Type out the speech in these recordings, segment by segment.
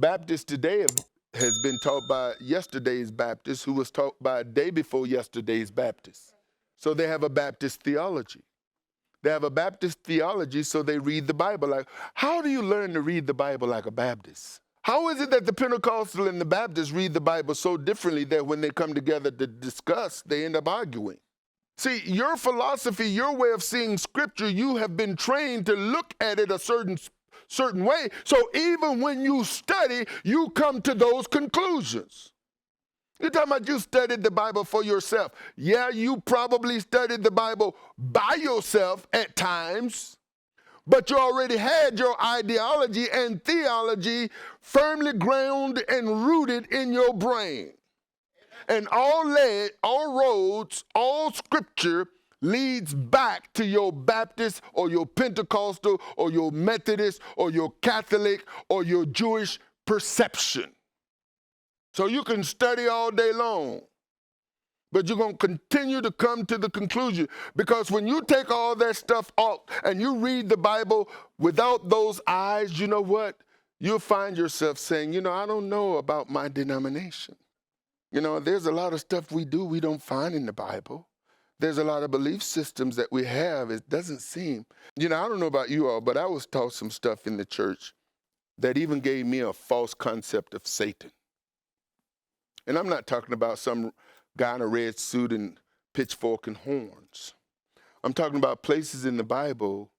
Baptists today has been taught by yesterday's Baptist, who was taught by a day before yesterday's Baptist. So they have a Baptist theology. They have a Baptist theology, so they read the Bible like, how do you learn to read the Bible like a Baptist? How is it that the Pentecostal and the Baptist read the Bible so differently that when they come together to discuss, they end up arguing? See, your philosophy, your way of seeing Scripture, you have been trained to look at it a certain way. So even when you study, you come to those conclusions. You're talking about you studied the Bible for yourself. Yeah, you probably studied the Bible by yourself at times, but you already had your ideology and theology firmly grounded and rooted in your brain. And all roads, all Scripture leads back to your Baptist or your Pentecostal or your Methodist or your Catholic or your Jewish perception. So you can study all day long, but you're going to continue to come to the conclusion, because when you take all that stuff off and you read the Bible without those eyes, you know what? You'll find yourself saying, I don't know about my denomination. There's a lot of stuff we don't find in the Bible. There's a lot of belief systems that we have. It doesn't seem, I don't know about you all, but I was taught some stuff in the church that even gave me a false concept of Satan. And I'm not talking about some guy in a red suit and pitchfork and horns. I'm talking about places in the Bible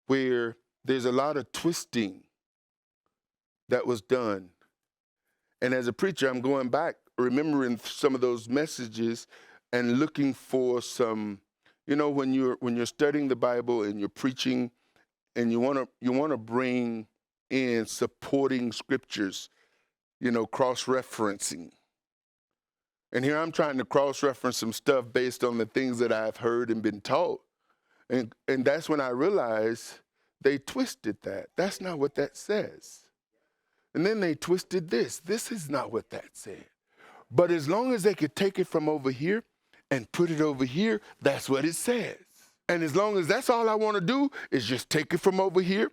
where there's a lot of twisting that was done. And as a preacher, I'm going back, remembering some of those messages and looking for some, when you're studying the Bible and you're preaching and you want to bring in supporting scriptures, cross-referencing. And here I'm trying to cross-reference some stuff based on the things that I've heard and been taught. And that's when I realized they twisted that. That's not what that says. And then they twisted this. This is not what that said. But as long as they could take it from over here and put it over here, that's what it says. And as long as that's all I want to do is just take it from over here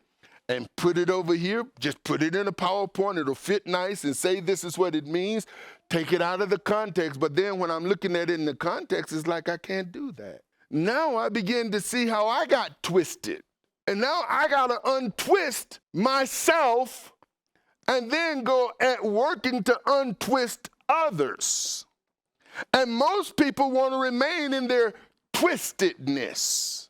and put it over here, just put it in a PowerPoint, it'll fit nice and say this is what it means, take it out of the context. But then when I'm looking at it in the context, it's like I can't do that. Now I begin to see how I got twisted. And now I got to untwist myself and then go at working to untwist others. And most people want to remain in their twistedness.